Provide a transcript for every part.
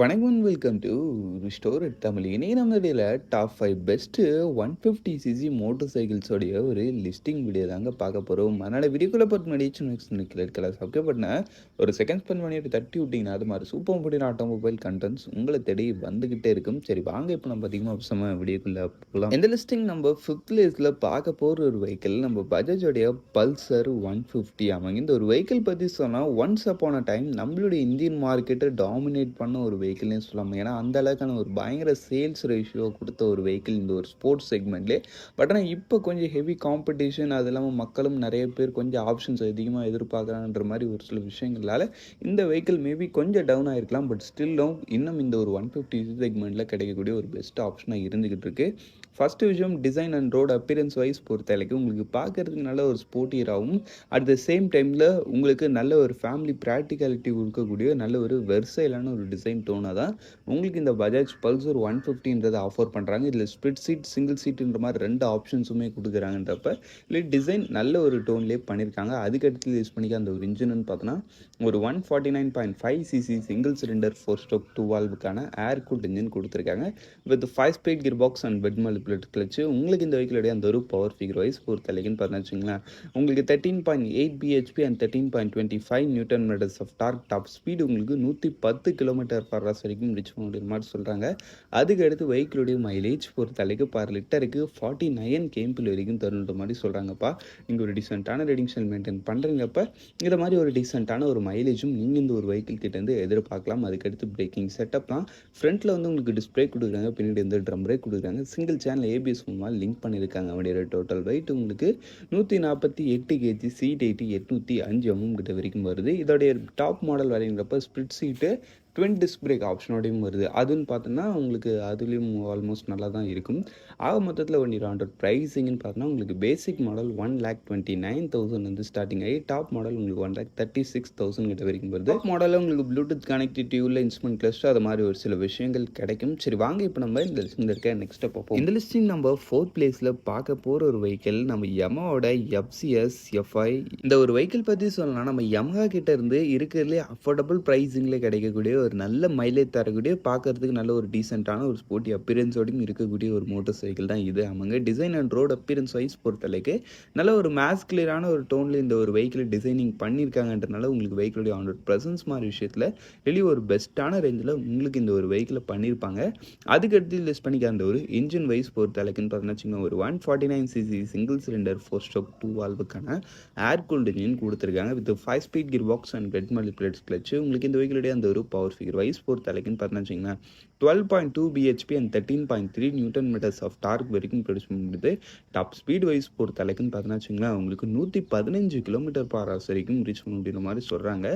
வணக்கம் and welcome to store at Tamil. இன்னைக்கு நம்ம இடையில டாப் 5 பெஸ்ட்டு 150 சிசி மோட்டர் சைக்கிள்ஸோடைய ஒரு லிஸ்டிங் வீடியோ தாங்க பார்க்க போகிறோம். அதனால் வீடியோக்குள்ளே பார்த்து முன்னாடி சின்ன கலர் சப்ஸ்கிரைப் பண்ண ஒரு செகண்ட் ஸ்பெண்ட் பண்ணிட்டு தட்டி விட்டிங்கன்னா அது மாதிரி சூப்பர் முடியும் ஆட்டோமொபைல் கண்டென்ட்ஸ் உங்களை தேடி வந்துக்கிட்டே இருக்கும். சரி வாங்க இப்போ நம்ம அதிகமாக அவசரமாக வீடியோக்குள்ளே போகலாம். இந்த லிஸ்டிங் நம்ம 5th பிளேஸில் பார்க்க போகிற ஒரு வெஹிக்கிள் நம்ம பஜாஜோடைய பல்சர் 150 ஆமாங்க. இந்த ஒரு வெஹிக்கிள் பற்றி சொன்னால் ஒன்ஸ் அப்பான் அ டைம் நம்மளுடைய இந்தியன் மார்க்கெட்டை டாமினேட் பண்ண ஒரு வெஹிக்கிள்னே சொல்லலாம். ஏன்னா அந்த அளவுக்கான ஒரு பயங்கர சேல்ஸ் ரேஷியோ கொடுத்த ஒரு வெஹிக்கிள் இந்த ஒரு ஸ்போர்ட்ஸ் செக்மெண்ட்லேயே. பட் ஆனால் இப்போ கொஞ்சம் ஹெவி காம்படிஷன், அது இல்லாமல் மக்களும் நிறைய பேர் கொஞ்சம் ஆப்ஷன்ஸ் அதிகமாக எதிர்பார்க்குறான்ற மாதிரி ஒரு சில விஷயங்களால் இந்த வெஹிக்கிள் மேபி கொஞ்சம் டவுன் ஆகிருக்கலாம். பட் ஸ்டில்லும் இன்னும் இந்த ஒரு 150 செக்மெண்ட்டில் கிடைக்கக்கூடிய ஒரு பெஸ்ட் ஆப்ஷனாக இருந்துக்கிட்டு இருக்கு. ஃபஸ்ட்டு விஷயம், design and road appearance wise பொறுத்தளவுக்கு உங்களுக்கு பார்க்குறதுக்கு நல்ல ஒரு ஸ்போர்ட்டியராகவும் அட் த சேம் டைமில் உங்களுக்கு நல்ல ஒரு ஃபேமிலி ப்ராக்டிகாலிட்டி கொடுக்கக்கூடிய நல்ல ஒரு வெர்சைலான ஒரு டிசைன் டோனாக தான் உங்களுக்கு இந்த பஜாஜ் பல்சர் 150 ஆஃபர் பண்ணுறாங்க. இதில் ஸ்பிளிட் சீட், சிங்கிள் சீட்டுன்ற மாதிரி 2 ஆப்ஷன்ஸுமே கொடுக்குறாங்கன்றப்ப இல்லை டிசைன் நல்ல ஒரு டோன்லேயே பண்ணியிருக்காங்க. அதுக்கடுத்து யூஸ் பண்ணிக்க அந்த ஒரு இன்ஜின்னு பார்த்தோன்னா ஒரு 149.5 சிசி சிங்கிள் சிலிண்டர் 4 ஸ்ட்ரோக் 2 வால்வுக்கான ஏர் கூல்ட் இன்ஜின் கொடுத்துருக்காங்க. With 5 speed gear box and wet multiplate clutch. உங்களுக்கு இந்த வெஹிக்கிளுடைய அந்த ஒரு பவர் ஃபிகர் வைஸ் பொறுத்தலைக்குன்னு பார்த்தீங்கன்னா வச்சுங்களேன், உங்களுக்கு 13.8 BHP and 13.25 newton metres of torque. Top speed உங்களுக்கு 110 கிலோமீட்டர் பர் ஹவர்ஸ் வரைக்கும் ரீச் பண்ண மாதிரி சொல்கிறாங்க. அதுக்கு அடுத்து வெஹிக்கிளுடைய மைலேஜ் பொறுத்தளவுக்கு பர் லிட்டருக்கு 49 கேம்பிள் வரைக்கும் தருன்ற மாதிரி சொல்கிறாங்கப்பா. நீங்கள் ஒரு டீசெண்டான ரெடிங்ஷன் மெயின்டைன் பண்ணுறீங்கப்ப இந்த மாதிரி ஒரு டீசெண்டான ஒரு மைலேஜும் நீங்கள் இந்த ஒரு வெஹிக்கிள் கிட்டேருந்து எதிர்பார்க்கலாம். அதுக்கடுத்து பிரேக்கிங் செட்டப்லாம் ஃப்ரண்ட்டில் வந்து உங்களுக்கு டிஸ்பிளே கொடுக்குறாங்க, பின்னாடி வந்து ட்ரம் பிரேக் கொடுக்குறாங்க. சிங்கிள் சேனல் ஏபிஎஸ் மூலமாக லிங்க் பண்ணியிருக்காங்க. அவனுடைய டோட்டல் வெயிட் உங்களுக்கு 148 கேஜி, சீட் 805 கிட்ட வரைக்கும் வருது. இதோடைய டாப் மாடல் வரைங்கிறப்ப ஸ்பிளிட் சீட்டு, ட்வின் டிஸ்க் பிரேக் ஆப்ஷனோடையும் வருது. அதுன்னு பார்த்தோன்னா உங்களுக்கு அதுலேயும் ஆல்மோஸ்ட் நல்லா தான் இருக்கும். ஆக மொத்தத்தில் வண்டியோட ப்ரைஸிங்னு பார்த்தோன்னா உங்களுக்கு பேசிக் மாடல் 1,29,000 வந்து ஸ்டார்டிங் ஆகி டாப் மாடல் உங்களுக்கு 1,36,000 கிட்ட வரைக்கும் வருது. டாப் மாடலில் உங்களுக்கு ப்ளூடூத் கனெக்டிவிட்டி உள்ள இன்ஸ்ட்ருமெண்ட் கிளஸ்டர் அது மாதிரி ஒரு சில விஷயங்கள் கிடைக்கும். சரி வாங்க இப்போ நம்ம இந்த லிஸ்ட்டில் இருக்க நெக்ஸ்ட் பார்ப்போம். இந்த லிஸ்டிங் நம்ம 4th பிளேஸில் பார்க்க போகிற ஒரு வெஹிக்கிள் நம்ம யமாவோட FCS FI. இந்த ஒரு வெஹிக்கிள் பற்றி சொல்லலாம், நம்ம யமஹா கிட்ட இருந்து இருக்கிறதுலே அஃபோர்டபுள் ப்ரைஸிங்கில் கிடைக்கக்கூடிய ஒரு நல்ல மைலேஜ் தரக்கூடிய, பார்க்கறதுக்கு நல்ல ஒரு டீசெண்டான ஒரு ஸ்போர்ட்டி அப்பியரன்ஸோடையும் இருக்கக்கூடிய ஒரு மோட்டர் சைக்கிள் தான் இது. ஆமாங்க. Design and road appearance wise பொறுத்தளவுக்கு நல்ல ஒரு மேஸ்குலரான ஒரு டோனில் இந்த ஒரு வெஹிக்கிள் டிசைனிங் பண்ணியிருக்காங்கன்றனால உங்களுக்கு வெஹிக்கிளுடைய ஆன் ரோட் ப்ரெசன்ஸ் மாதிரி விஷயத்தில் வெளியே ஒரு பெஸ்ட்டான ரேஞ்சில் உங்களுக்கு இந்த ஒரு வெஹிக்கிளை பண்ணியிருப்பாங்க. அதுக்கடுத்து லிஸ்ட் பண்ணிக்க அந்த ஒரு இன்ஜின் வைஸ் பொறுத்தளவுக்குன்னு பார்த்தீங்கன்னா ஒரு 149 சிசி சிங்கிள் சிலிண்டர் 4 ஸ்ட்ரோக் 2 வால்வுக்கான ஏர் கூல்டு இன்ஜின் கொடுத்துருக்காங்க. With 5 speed gear box and wet multiplate clutch. உங்களுக்கு இந்த வெஹிக்கிளுடைய அந்த ஒரு பவர் ஃபிகர் வைஸ் பொறுத்தளவுக்குன்னு பார்த்தீங்கன்னா 12.2 BHP and 13.3 newton metres of torque வரைக்கும் ப்ரொடியூஸ் பண்ண முடியுது. டாப் ஸ்பீட் வைஸ் பொறுத்தளவுக்குன்னு பார்த்தீங்கன்னா உங்களுக்கு 115 கிலோமீட்டர் பர் ஹவர்ஸ் வரைக்கும் ரீச் பண்ண முடியுற மாதிரி சொல்கிறாங்க.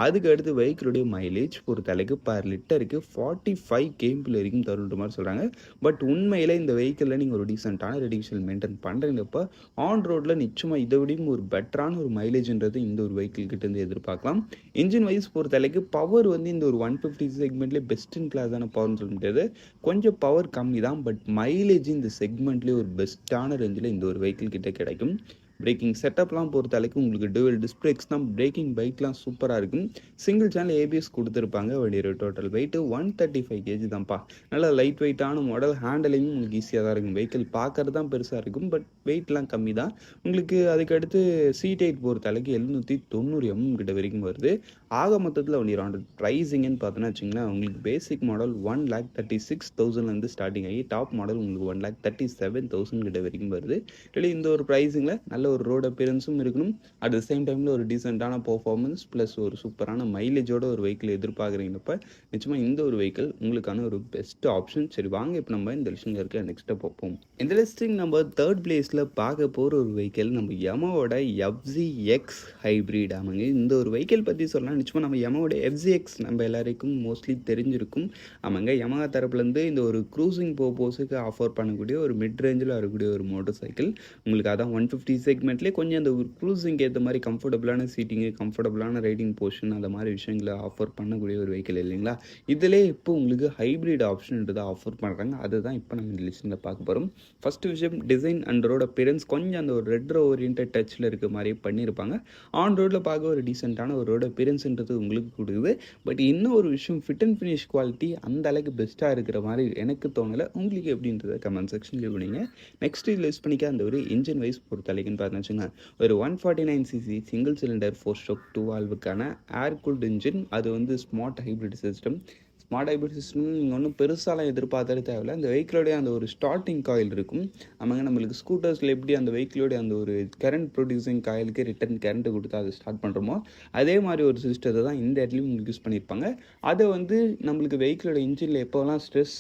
அதுக்கு அடுத்து வெஹிக்கிளுடைய மைலேஜ் பொறுத்தளவுக்கு பர் லிட்டருக்கு 45 கேம்பிள் வரைக்கும் தருன்ற மாதிரி சொல்கிறாங்க. பட் உண்மையில் இந்த வெஹிக்கிளில் நீங்கள் ஒரு டீசெண்டான ரெடியூஷன் மெயின்டைன் பண்ணுறீங்கப்போ ஆன் ரோடில் நிச்சயமாக இதை விடையும் ஒரு பெட்டரான ஒரு மைலேஜ்ன்றது இந்த ஒரு வெஹிக்கிள் கிட்டேருந்து எதிர்பார்க்கலாம். இன்ஜின் வைஸ் பொறுத்தளவுக்கு பவர் வந்து இந்த ஒரு 150 செக்மெண்ட்லேயே பெஸ்ட் இன் கிளாஸான பவர்னு சொல்ல முடியாது. கொஞ்சம் பவர் கம்மி தான், பட் மைலேஜ் இந்த செக்மெண்ட்லேயே ஒரு பெஸ்ட்டான ரேஞ்சில் இந்த ஒரு வெஹிக்கிள் கிட்ட கிடைக்கும். பிரேக்கிங் செட்டப்லாம் பொறுத்தளவுக்கு உங்களுக்கு டுவல் டிஸ்க் பிரேக்ஸ் தான். பிரேக்கிங் பைக்லாம் சூப்பராக இருக்கும். சிங்கிள் சேனல் ஏபிஎஸ் கொடுத்துருப்பாங்க. வண்டியோட டோட்டல் வெயிட்டு 135 கேஜி தான்ப்பா. நல்லா லைட் வெயிட்டான மாடல். ஹேண்டலிங்கும் உங்களுக்கு ஈஸியாக தான் இருக்கும். வெஹிக்கிள் பார்க்கறது தான் பெருசாக இருக்கும், பட் வெயிட்லாம் கம்மி தான். உங்களுக்கு அதுக்கடுத்து சீட் ஹைட் பொறுத்தளவுக்கு 790 கிட்ட வரைக்கும் வருது. ஆக மொத்தத்தில் வண்டியோட ப்ரைஸிங்னு பார்த்தோன்னா வச்சிங்கன்னா உங்களுக்கு பேசிக் மாடல் 1,36,000 ஸ்டார்டிங் ஆகி டாப் மாடல் உங்களுக்கு 1,37,000 கிட்ட வரைக்கும் வருது. இல்லை இந்த ஒரு ப்ரைஸிங்கில் நல்ல ஒரு ரோட் அப்பியரன்ஸும் இருக்கணும். அட் த சேம் டைமில் ஒரு டீசெண்டான பர்ஃபார்மன்ஸ் ப்ளஸ் ஒரு சூப்பரான மைலேஜோட ஒரு வெஹிக்கிள் எதிர்பார்க்குறீங்கப்ப நிச்சயமாக இந்த ஒரு வெஹிக்கிள் உங்களுக்கான ஒரு பெஸ்ட் ஆப்ஷன். சரி வாங்க இப்போ நம்ம இந்த லிஸ்டில் இருக்க நெக்ஸ்ட்டை பார்ப்போம். இந்த லிஸ்டிங் நம்ம 3rd பிளேஸில் பார்க்க போகிற ஒரு வெஹிக்கிள் நம்ம யமாவோட FZX ஹைப்ரிட். ஆமாங்க. இந்த ஒரு வெஹிக்கிள் பற்றி சொல்லலாம், நிச்சயமாக நம்ம யமாவோட FZX நம்ம எல்லாருக்கும் மோஸ்ட்லி தெரிஞ்சிருக்கும். ஆமாங்க. யமஹா தரப்புலேருந்து இந்த ஒரு க்ரூசிங் பர்பஸுக்கு ஆஃபர் பண்ணக்கூடிய ஒரு மிட் ரேஞ்சில் வரக்கூடிய ஒரு மோட்டர் சைக்கிள். உங்களுக்கு அதான் 150 செக்மெண்ட்லேயே கொஞ்சம் அந்த ஒரு க்ரூஸிங்க்கு ஏற்ற மாதிரி கம்ஃபர்டபுளான சீட்டிங்கு, கம்ஃபர்டபுளான ரைடிங் போர்ஷன் அந்த மாதிரி விஷயங்களை ஆஃபர் பண்ணக்கூடிய ஒரு வெஹிக்கிள் இல்லைங்களா? இதிலே இப்போ உங்களுக்கு ஹைப்ரிட் ஆப்ஷன்ன்றதை ஆஃபர் பண்ணுறாங்க. அதுதான் இப்போ நம்ம இந்த லிஸ்ட்டில் பார்க்க போகிறோம். ஃபஸ்ட்டு விஷயம் டிசைன் அண்ட் ரோட் அப்பியரன்ஸ் கொஞ்சம் அந்த ஒரு ரெட்ரோ ஓரியன்டட் டச்சில் இருக்க மாதிரி பண்ணியிருப்பாங்க. ஆன் ரோட்டில் பார்க்க ஒரு டீசெண்டான ஒரு ரோட் அப்பியரன்ஸ்ன்றது உங்களுக்கு கொடுக்குது. பட் இன்னும் ஒரு விஷயம் ஃபிட் அண்ட் ஃபினிஷ் குவாலிட்டி அந்த அளவுக்கு பெஸ்ட்டாக இருக்கிற மாதிரி எனக்கு தோணலை. உங்களுக்கு எப்படின்றத கமெண்ட் செக்ஷனில் பண்ணிங்க. நெக்ஸ்ட் இதில் யூஸ் பண்ணிக்க அந்த ஒரு இன்ஜின் வைஸ் பொறுத்த அளவுக்குன்னு பார்த்தீங்கன்னு வச்சுங்க, ஒரு 149cc சிங்கிள் சிலிண்டர் 4 ஸ்ட்ரோக் 2 வால்வுக்கான ஏர் கூல்டு இன்ஜின். அது வந்து smart hybrid system. Smart hybrid system நீங்கள் ஒன்றும் பெருசாலாம் எதிர்பார்த்தாலே தேவையில்லை. அந்த வெஹிக்கிளோடைய அந்த ஒரு ஸ்டார்டிங் காயில் இருக்கும். ஆமாங்க, நம்மளுக்கு ஸ்கூட்டர்ஸில் எப்படி அந்த வெஹிக்கிளோடைய அந்த ஒரு கரண்ட் ப்ரொடியூசிங் காயிலுக்கு ரிட்டர்ன் கரண்ட்டு கொடுத்து அதை ஸ்டார்ட் பண்ணுறோமோ, அதே மாதிரி ஒரு சிஸ்டத்தை தான் இந்த இடத்துலையும் உங்களுக்கு யூஸ் பண்ணியிருப்பாங்க. அதை வந்து நம்மளுக்கு வெஹிக்கிளோட இன்ஜினில் எப்போல்லாம் ஸ்ட்ரெஸ்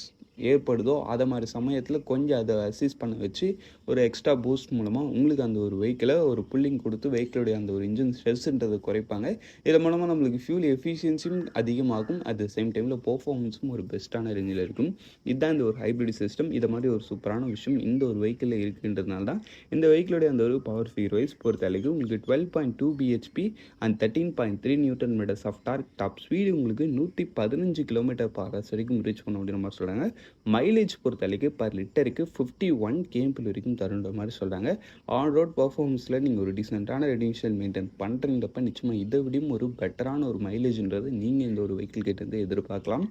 ஏற்படுதோ அதை மாதிரி சமயத்தில் கொஞ்சம் அதை அசிஸ்ட் பண்ண வச்சு ஒரு எக்ஸ்ட்ரா பூஸ்ட் மூலமாக உங்களுக்கு அந்த ஒரு வெஹிக்கிளை ஒரு புல்லிங் கொடுத்து வெஹிக்கிளுடைய அந்த ஒரு இன்ஜின் ஸ்ட்ரெஸ்ன்றதை குறைப்பாங்க. இதன் மூலமாக நம்மளுக்கு ஃபியூல் எஃபிஷியன்சியும் அதிகமாகும். அட் த சேம் டைமில் பெர்ஃபார்மன்ஸும் ஒரு பெஸ்ட்டான ரேஞ்சில் இருக்கும். இதுதான் இந்த ஒரு ஹைப்ரிட் சிஸ்டம். இதை மாதிரி ஒரு சூப்பரான விஷயம் இந்த ஒரு வெஹிக்கிளில் இருக்குன்றதுனால தான் இந்த வெஹிக்கிளுடைய அந்த ஒரு பவர் ஃபிகர் வைஸ் பொறுத்த அளவுக்கு உங்களுக்கு 12.2 bhp and 13.3 newton metres of torque. Top speed உங்களுக்கு 115 km/h வரைக்கும் ரீச் பண்ண முடியுற மாதிரி சொல்கிறாங்க. மைலேஜ் பொறுத்த அளவுக்கு பர் லிட்டருக்கு 51 km வரைக்கும் தருன்ற மாதிரி சொல்கிறாங்க. ஆன் ரோட் பர்ஃபார்மன்ஸில் நீங்கள் ஒரு டீசெண்டான ரெடியூஷன் மெயின்டைன் பண்ணுறீங்கப்ப நிச்சயமாக இதை விடையும் ஒரு பெட்டரான ஒரு மைலேஜ்ன்றது நீங்கள் இந்த ஒரு வெஹிக்கிள் கிட்டேருந்து எதிர்பார்க்கலாம்.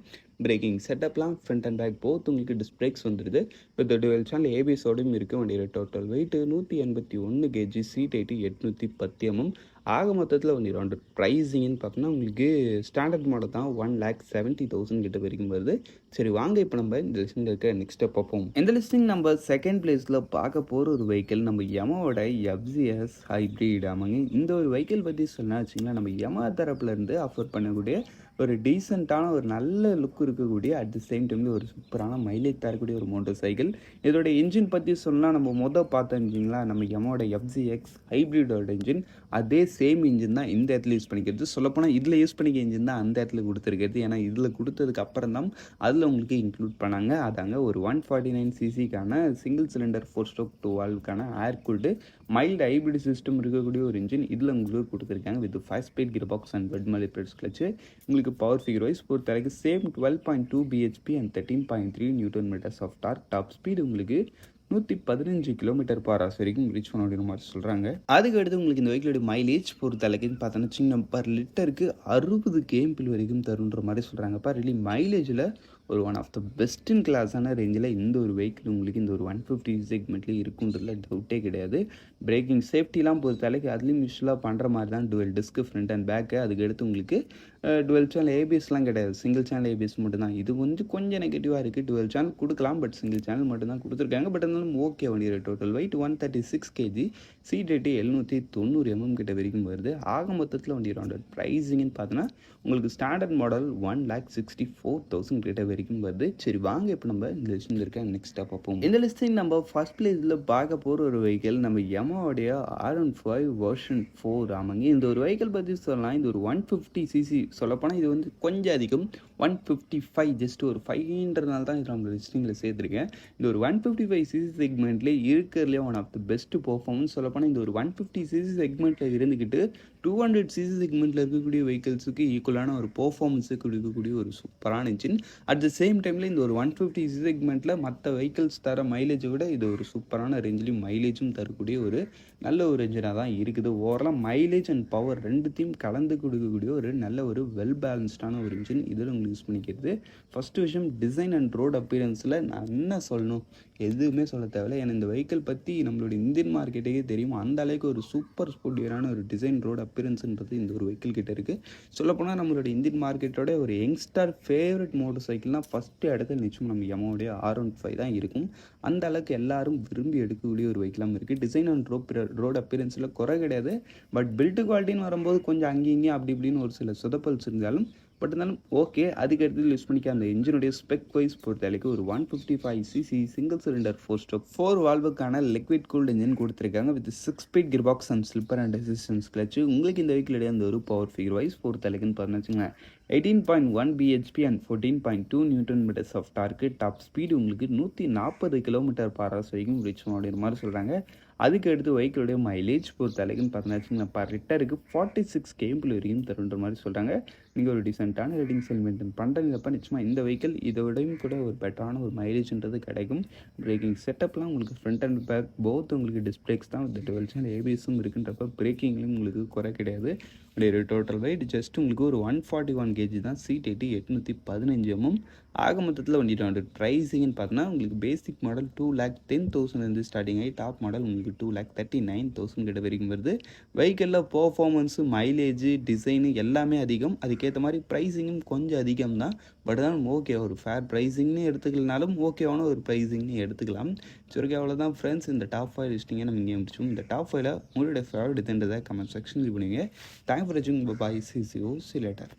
பிரேக்கிங் செட்டப்லாம் ஃப்ரண்ட் அண்ட் பேக் போத் உங்களுக்கு டிஸ்க் பிரேக்ஸ் வந்துடுது. வித் டுவெல் சேனல் ஏபிஎஸோடையும் இருக்குது. வண்டியோட total weight 181 kg, seat height 810 mm. ஆக மொத்தத்தில் வண்டியோட ப்ரைஸிங்னு பார்த்தோன்னா உங்களுக்கு ஸ்டாண்டர்ட் மாடல் தான் 1,70,000 கிட்ட வரைக்கும் வருது. சரி வாங்க இப்போ நம்ம இந்த லிஸ்டில் இருக்க நெக்ஸ்ட் ஸ்டெப் பார்ப்போம். இந்த லிஸ்டிங் நம்ம செகண்ட் பிளேஸில் பார்க்க போகிற ஒரு வெஹிக்கிள் நம்ம யமாவோட FZS ஹைப்ரிட். ஆமாங்க, இந்த ஒரு வெஹிக்கிள் பற்றி சொன்னா வச்சிங்களா, நம்ம யமா தரப்புலேருந்து ஆஃபர் பண்ணக்கூடிய ஒரு டீசெண்டான ஒரு நல்ல லுக் இருக்கக்கூடிய அட் தி சேம் டைமில் ஒரு சூப்பரான மைலேஜ் தரக்கூடிய ஒரு மோட்டர் சைக்கிள். இதோட இன்ஜின் பற்றி சொன்னால் நம்ம பார்த்தோம்னா நம்ம யமாவோட FZX ஹைப்ரிடோட இன்ஜின் அதே சேம் இன்ஜின் தான் இந்த இடத்துல யூஸ் பண்ணிக்கிறது. சொல்லப்போனால் இதில் யூஸ் பண்ணிக்க இன்ஜின் தான் அந்த இடத்துல கொடுத்துருக்கிறது. ஏன்னா இதில் கொடுத்ததுக்கு அப்புறம் தான் அதில் உங்களுக்கு இன்க்ளூட் பண்ணாங்க. அதாங்க ஒரு 149cc சிங்கிள் சிலிண்டர் 4 ஸ்ட்ரோக் 2 வால்வுக்கான air cooled mild hybrid system இருக்கக்கூடிய ஒரு இன்ஜின் இதில் உங்களுக்கு கொடுத்துருக்காங்க. With 5 speed gear box and wet multiplates clutch. உங்களுக்கு பவர் ஃபிகர் வைஸ் பொறுத்த வரைக்கும் same 12.2 bhp and 13.3 newton metres of torque. Top speed உங்களுக்கு 115 km/h வரைக்கும் ரீச் பண்ண முடியும் மாதிரி சொல்கிறாங்க. அதுக்கு அடுத்து உங்களுக்கு இந்த வெஹிக்கிளோட மைலேஜ் பொறுத்த அளவுக்குன்னு பார்த்தோன்னா சின்ன பர் லிட்டருக்கு 60 km வரைக்கும் தருன்ற மாதிரி சொல்கிறாங்கப்பா. ரிலி மைலேஜில் ஒரு one of the best in கிளாஸான ரேஞ்சில் இந்த ஒரு வெஹிக்கிள் உங்களுக்கு இந்த ஒரு 150 செக்மெண்ட்லேயே இருக்குன்றதுல டவுட்டே கிடையாது. பிரேக்கிங் சேஃப்டிலாம் பொறுத்த அளவுக்கு அதுலேயும் யூஸ்வலாக பண்ணுற மாதிரி தான் twelve disk front and back. அதுக்கு அடுத்து உங்களுக்கு டுவெல் சேனல் ஏபிஎஸ்லாம் கிடையாது, சிங்கிள் சேனல் ஏபிஎஸ் மட்டும்தான். இது கொஞ்சம் நெகட்டிவாக இருக்குது. டுவெல் சேனல் கொடுக்கலாம், பட் சிங்கிள் சேனல் மட்டும்தான் கொடுத்துருக்காங்க. பட் இருந்தாலும் ஓகே. வண்டியோட total weight 136 kg, seat height 790 mm கிட்ட வரைக்கும் வருது. ஆக மொத்தத்தில் வண்டியோட ப்ரைஸிங்னு பார்த்தோன்னா உங்களுக்கு ஸ்டாண்டர்ட் மாடல் 1,64,000 கிட்ட வரைக்கும் வருது. சரி வாங்க இப்போ நம்ம இந்த லிஸ்ட்டில் இருக்க நெக்ஸ்ட்டாக பார்ப்போம். இந்த லிஸ்ட்டில் நம்ம ஃபர்ஸ்ட் பிளேஸில் பார்க்க போகிற ஒரு வெஹிக்கிள் நம்ம யமாவோடைய R15 வெர்ஷன் 4. ஆமாங்க, இந்த ஒரு வெஹிக்கிள் பற்றி சொல்லலாம். இது ஒரு 150cc. சொல்லப்போனால் இது கொஞ்சம் அதிகம், 155. ஜஸ்ட் ஒரு 500 தான் இது நம்ம லிஸ்டிங்கில் சேர்த்துருக்கேன். இந்த ஒரு 155cc செக்மெண்ட்லேயே இருக்கிறதுலே one of the best performance. சொல்லப்போனால் இந்த ஒரு 150cc செக்மெண்ட்டில் இருந்துக்கிட்டு 200cc செக்மெண்ட்டில் இருக்கக்கூடிய வெஹிக்கிள்ஸுக்கு ஈக்குவலான ஒரு பர்ஃபார்மன்ஸுக்கு கொடுக்கக்கூடிய ஒரு சூப்பரான இன்ஜின். அட் த சேம் டைமில் இந்த ஒரு 150cc செக்மெண்ட்டில் மற்ற வெஹிக்கிள்ஸ் தர மைலேஜை விட இது ஒரு சூப்பரான ரேஞ்சிலையும் மைலேஜும் தரக்கூடிய ஒரு நல்ல ஒரு இன்ஜினாக தான் இருக்குது. ஓவராலாக மைலேஜ் அண்ட் பவர் ரெண்டுத்தையும் கலந்து கொடுக்கக்கூடிய ஒரு நல்ல ஒரு வெல் பேலன்ஸ்டான ஒரு இன்ஜின் இதில் உங்களுக்கு யூஸ் பண்ணிக்கிறது. ஃபஸ்ட்டு விஷயம் டிசைன் அண்ட் ரோட் அப்பியரன்ஸில் நான் என்ன சொல்லணும், எதுவுமே சொல்ல தேவையில்லை. ஏன்னா இந்த வெஹிக்கிள் பற்றி நம்மளோட இந்தியன் மார்க்கெட்டுக்கே தெரியும். அந்த அளவுக்கு ஒரு சூப்பர் ஸ்போர்ட்டியரான ஒரு டிசைன் ரோட் அப்பியரன்ஸ்ன்றது இந்த ஒரு வெஹிக்கிள் கிட்ட இருக்குது. சொல்லப்போனால் நம்மளோட இந்தியன் மார்க்கெட்டோட ஒரு யங்ஸ்டர் ஃபேவரட் மோட்டர் சைக்கிள்னால் ஃபஸ்ட்டு இடத்துல நிச்சயம் நம்ம யமாவோடைய R15 தான் இருக்கும். அந்த அளவுக்கு எல்லாரும் விரும்பி எடுக்கக்கூடிய ஒரு வெஹிக்கிளாகவும் இருக்குது. டிசைன் அண்ட் ரோட் அப்பியரன்ஸில் குறை கிடையாது. பட் பில்டு குவாலிட்டின்னு வரும்போது கொஞ்சம் அங்கேயும் அப்படி இப்படின்னு ஒரு சில சொதப்பல்ஸ் இருந்தாலும் பட் இருந்தாலும் ஓகே. அதுக்கு அடுத்து யூஸ் பண்ணிக்க அந்த இன்ஜினுடைய ஸ்பெக் வைஸ் பொறுத்த அளவுக்கு ஒரு 155cc சிங்கிள் சிலிண்டர் 4 ஸ்ட்ரோக் 4 வால்வுக்கான லிக்விட் கூல்டு இன்ஜின் கொடுத்துருக்காங்க. With 6 speed gear box and slipper and resistance clutch. உங்களுக்கு இந்த வெஹிக்கிளுடைய அந்த ஒரு பவர் ஃபிகர் வைஸ் பொறுத்த அளவுக்குன்னு பார்த்தீங்கன்னா 18.1 bhp and 14.2 newton metres of torque. Top speed உங்களுக்கு 140 km/h வரைக்கும் ரீச் பண்ணுற மாதிரி சொல்கிறாங்க. அதுக்கு அடுத்து வெஹிக்கிளுடைய மைலேஜ் பொறுத்த அளவுக்குன்னு பார்த்தீங்கன்னா பர் லிட்டருக்கு 46 கேம்பிள் வரைக்கும் தருன்ற மாதிரி சொல்கிறாங்க. நீங்கள் ஒரு டீசெண்டான ரேட்டிங் செல் மெயின்டைன் பண்ணுறீங்கப்ப நிச்சயமாக இந்த வெஹிக்கிள் இதை விடையும் கூட ஒரு பெட்டரான ஒரு மைலேஜ்ன்றது கிடைக்கும். பிரேக்கிங் செட்டப்லாம் உங்களுக்கு ஃப்ரண்ட் அண்ட் பேக் போத் உங்களுக்கு டிஸ்பிளேக்ஸ் தான் வித் 12 சேனல் ஏபிஎஸும் இருக்குன்றப்ப பிரேக்கிங்லேயும் உங்களுக்கு குறை கிடையாது. அப்படியே டோட்டல் வெயிட் ஜஸ்ட் உங்களுக்கு ஒரு 141 கேஜி தான். Seat 815 mm. ஆக மொத்தத்தில் வண்டிட்டு ப்ரைஸிங்னு பார்த்தீங்கன்னா உங்களுக்கு பேசிக் மாடல் 2,10,000 ஸ்டார்டிங் ஆகி டாப் மாடல் உங்களுக்கு 2,39,000 கிட்ட வரைக்கும் வருது. வெஹிக்கிளில் பர்ஃபார்மன்ஸு மைலேஜ் டிசைனு எல்லாமே அதிகம். அதுக்கேற்ற மாதிரி ப்ரைஸிங்கும் கொஞ்சம் அதிகம் தான். பட் தான் ஓகே ஒரு ஃபேர் ப்ரைஸிங்னு எடுத்துக்கலனாலும் ஓகேவான ஒரு ப்ரைஸிங்னு எடுத்துக்கலாம். சரி அவ்வளோதான் ஃப்ரெண்ட்ஸ், இந்த டாப் 5 லிஸ்டிங்கை நம்ம இங்கே முடிச்சோம். இந்த டாப் 5ல் உங்களுடைய ஃபேவரட் இதுன்றதை கமெண்ட் செக்ஷன் பண்ணுவீங்க. தேங்க்ஸ் ஃபார் வாட்சிங். பாய். See you later.